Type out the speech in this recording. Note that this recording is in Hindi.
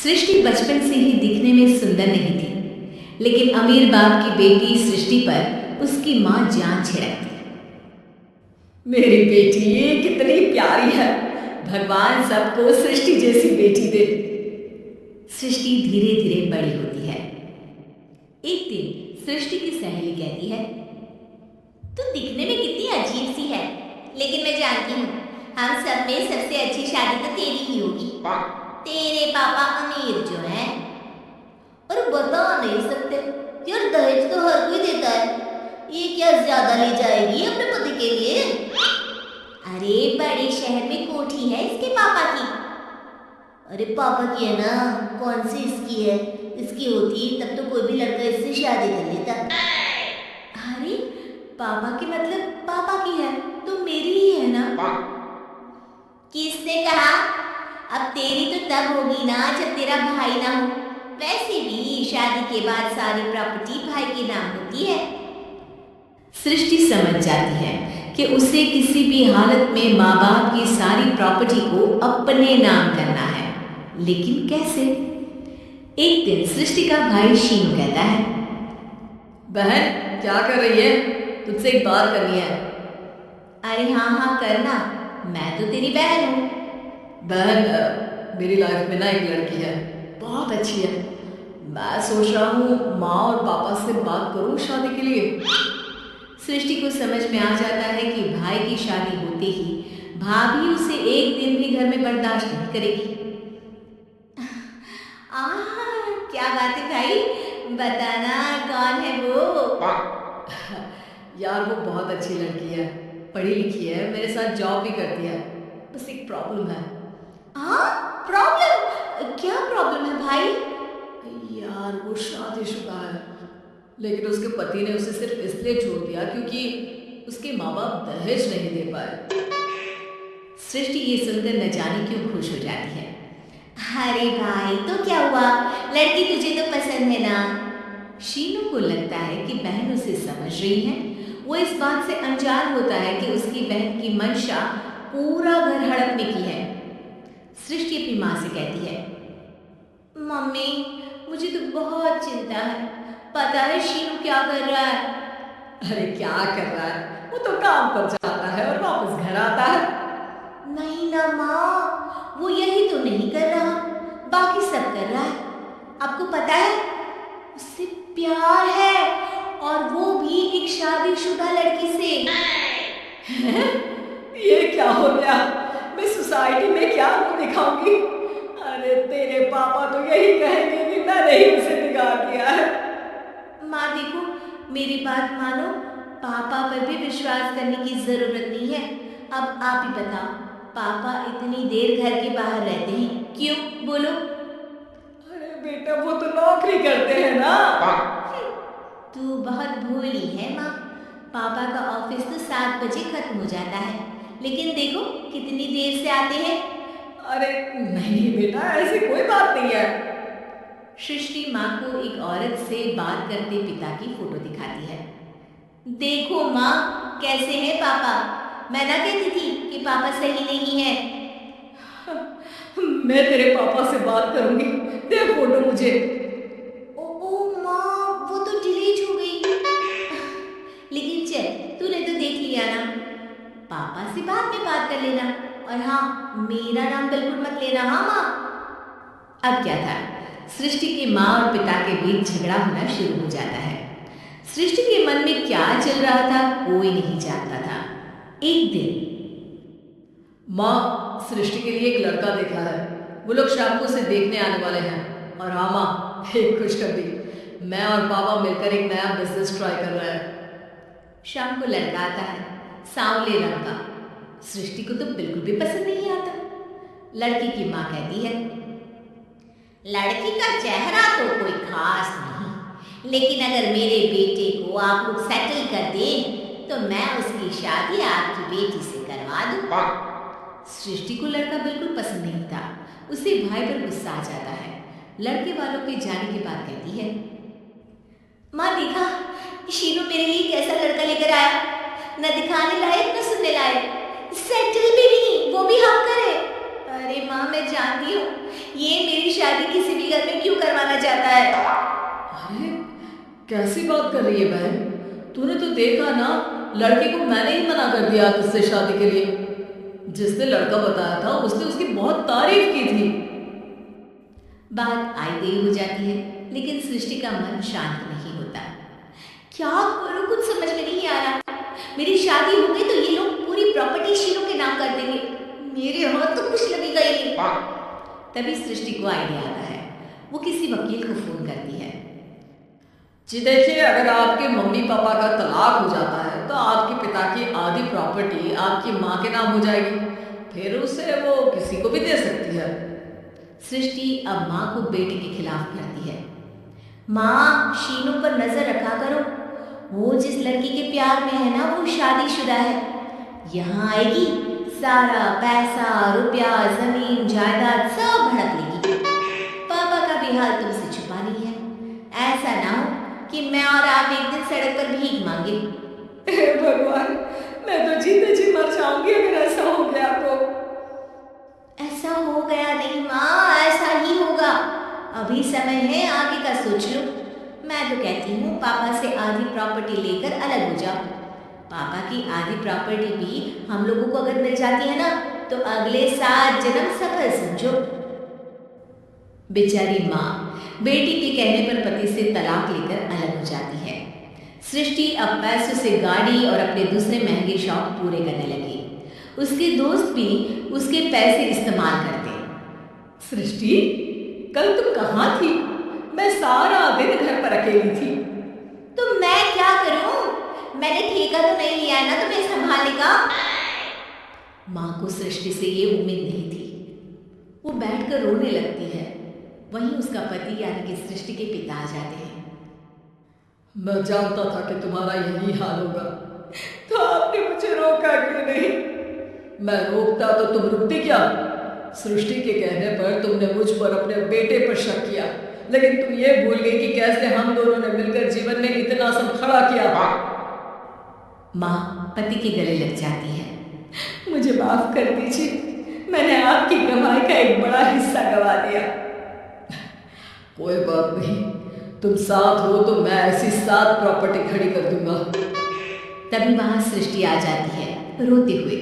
सृष्टि बचपन से ही दिखने में सुंदर नहीं थी, लेकिन अमीर बाप की बेटी सृष्टि पर उसकी माँ जान छिड़कती। मेरी बेटी कितनी प्यारी है। भगवान सबको सृष्टि जैसी बेटी दे। सृष्टि धीरे धीरे बड़ी होती है। एक दिन सृष्टि की सहेली कहती है, तू दिखने में कितनी अजीब सी है, लेकिन मैं जानती हूँ हम सब में सबसे अच्छी शादी तो तेरी ही होगी। तेरे पापा अमीर जो हैं, और बता नहीं सकते यार, दहेज तो हर कोई देता है, ये क्या ज्यादा ले जाएगी अपने पति के लिए? अरे बड़े शहर में कोठी है इसके पापा की। अरे पापा की है ना, कौन सी इसकी है? इसकी होती तब तो कोई भी लड़का इससे शादी कर लेता। अरे पापा की मतलब पापा की है तो मेरी ही है ना? किसने कहा? अब तेरी तो तब होगी ना जब तेरा भाई ना हो। वैसे भी शादी के बाद सारी प्रॉपर्टी भाई के नाम होती है। सृष्टि समझ जाती है कि उसे किसी भी हालत में माँ बाप की सारी प्रॉपर्टी को अपने नाम करना है, लेकिन कैसे? एक दिन सृष्टि का भाई शीनू कहता है, बहन क्या कर रही है? तुझसे एक बात करनी है। अरे हाँ करना, मैं तो तेरी बहन हूँ। बहन मेरी लाइफ में ना एक लड़की है, बहुत अच्छी है। मैं सोच रहा हूँ माँ और पापा से बात करूँ शादी के लिए। सृष्टि को समझ में आ जाता है कि भाई की शादी होते ही भाभी उसे एक दिन भी घर में बर्दाश्त नहीं करेगी। क्या बात है भाई, बताना कौन है वो? यार वो बहुत अच्छी लड़की है, पढ़ी लिखी है, मेरे साथ जॉब भी करती है। बस एक प्रॉब्लम है। प्रॉब्लम? क्या प्रॉब्लम है भाई? यार वो शादीशुदा है, लेकिन उसके पति ने उसे सिर्फ इसलिए छोड़ दिया क्योंकि उसके माँ बाप दहेज नहीं दे पाए। सृष्टि ये सुनकर न जाने क्यों खुश हो जाती है। अरे भाई तो क्या हुआ, लड़की तुझे तो पसंद है ना? शीनू को लगता है कि बहन उसे समझ रही है। वो इस बात से अनजान होता है कि उसकी बहन की मंशा पूरा घर हड़पने की है। सृष्टि अपनी माँ से कहती है, मम्मी मुझे तो बहुत चिंता है, पता है शीनू क्या कर रहा है? अरे क्या कर रहा है? वो तो काम पर जाता है और वापस घर आता है। नहीं ना माँ, वो यही तो नहीं कर रहा, बाकी सब कर रहा है। आपको पता है उससे प्यार है, और वो भी एक शादीशुदा लड़की से। ये क्या हो गया? मैं सोसाइटी में क्या मुंह दिखाऊंगी? अरे तेरे पापा तो यही कहेंगे कि मैंने ही उसे निकाह किया है। माँ देखो, मेरी बात मानो, पापा पर भी विश्वास करने की जरूरत नहीं है। अब आप ही बताओ, पापा इतनी देर घर के बाहर रहते हैं क्यों? बोलो। अरे बेटा वो तो नौकरी करते हैं ना। तू बहुत भोली है माँ, पापा का ऑफिस तो 7 बजे खत्म हो जाता है, लेकिन देखो कितनी देर से आते हैं। अरे नहीं बेटा, ऐसी कोई बात नहीं है। सृष्टि माँ को एक औरत से बात करते पिता की फोटो दिखाती है। देखो माँ कैसे हैं पापा, मैं ना कहती थी कि पापा सही नहीं है। मैं तेरे पापा से बात करूंगी, दे फोटो मुझे। ओ माँ, वो तो डिलीट हो गई। लेकिन चल, तूने तो देख लिया ना, पापा से बाद में बात कर लेना, और हाँ मेरा नाम बिल्कुल मत लेना। हाँ माँ। अब क्या था, सृष्टि की माँ और पिता के बीच झगड़ा होना शुरू हो जाता है। सृष्टि के मन में क्या चल रहा था कोई नहीं जानता था। एक दिन, माँ सृष्टि के लिए एक लड़का देखा है, वो लोग शाम को उसे देखने आने वाले हैं। और हाँ माँ, एक खुशखबरी, मैं और पापा मिलकर एक नया बिजनेस ट्राई कर रहे हैं। शाम को लड़का आता है, सांवले रंग का। सृष्टि को तो बिल्कुल भी पसंद नहीं आता। लड़की की माँ कहती है, लड़की का चेहरा तो कोई खास नहीं, लेकिन अगर मेरे बेटे को आप लोग सेटल कर दें तो मैं उसकी शादी आपकी बेटी से करवा दूं। सृष्टि को लड़का बिल्कुल पसंद नहीं था। उसे भाई पर गुस्सा आ जाता है। लड़के वालों के जाने के बाद कहती है, माँ देखा शीनू मेरे लिए कैसा लड़का लेकर आया, न दिखाने लायक न सुनने लायक, सेटल भी नहीं, वो भी हम करे। अरे माँ मैं जानती हूँ ये मेरी शादी शादी किसी भी घर में क्यों करवाना चाहता है? अरे कैसी बात कर रही है बहन, तूने तो देखा ना, लड़के को मैंने ही मना कर दिया तुझसे शादी के लिए। जिसने लड़का बताया था उसने उसकी बहुत तारीफ की थी। बात आई गई हो जाती है, लेकिन सृष्टि का मन शांत नहीं होता। क्या करूं, कुछ समझ में नहीं आ रहा। मेरी शादी हो गई तो ये लोग पूरी प्रॉपर्टी शीनू के नाम कर देंगे। मेरे हाथ तो कुछ लगेगा ही नहीं। तभी सृष्टि को आइडिया आता है। वो किसी वकील को फोन करती है। जी देखिए, अगर आपके मम्मी पापा का तलाक हो जाता है तो आपके पिता की आधी प्रॉपर्टी आपकी माँ के नाम हो जाएगी, फिर उसे वो किसी को भी दे सकती है। सृष्टि अब माँ को बेटे के खिलाफ करती है। माँ, शीनू पर नजर रखा करो। वो जिस लड़की के प्यार में है ना, वो शादीशुदा है। यहाँ आएगी, सारा पैसा, रुपया, जमीन, जायदाद सब भड़क लेगी। पापा का भी हाल तुमसे छुपा नहीं है। ऐसा ना हो कि मैं और आप एक दिन सड़क पर भीख मांगे। हे भगवान, मैं तो जीते जी मर जाऊंगी अगर ऐसा हो गया तो। ऐसा हो गया नहीं माँ, ऐसा ही होगा। अभी समय है, आगे का सोच लो। मैं तो कहती हूँ पापा से आधी प्रॉपर्टी लेकर अलग हो जाओ। पापा की आधी प्रॉपर्टी भी हम लोगों को अगर मिल जाती है ना, तो अगले 7 जन्म सफल समझो। बेचारी माँ बेटी के कहने पर पति से तलाक लेकर अलग हो जाती है। सृष्टि अब पैसों से गाड़ी और अपने दूसरे महंगे शौक पूरे करने लगी। उसके दोस्त भी उसके पैसे इस्तेमाल करते। सृष्टि, कल तुम कहाँ थी? मैं सारा दिन घर पर अकेली थी। तो मैं क्या करूं? मैंने ठेका तो नहीं लिया है ना तुम्हें संभालने का। माँ को सृष्टि से ये उम्मीद नहीं थी। वो बैठकर रोने लगती है। वहीं उसका पति यानी कि सृष्टि के पिता आ जाते हैं। मैं जानता था कि तुम्हारा यही हाल होगा, तो आपने मुझे रोका क्यों नहीं? मैं रोकता तो तुम रुकती क्या? सृष्टि के कहने पर तुमने मुझ पर अपने बेटे पर शक किया, लेकिन तुम ये भूल गई कि कैसे हम दोनों ने मिलकर जीवन में इतना सब खड़ा किया। माँ पति के गले लग जाती है। मुझे माफ कर दीजिए, मैंने आपकी कमाई का एक बड़ा हिस्सा गवा दिया। कोई बात नहीं, तुम साथ हो तो मैं ऐसी 7 प्रॉपर्टी खड़ी कर दूंगा। तभी वहां सृष्टि आ जाती है रोते हुए।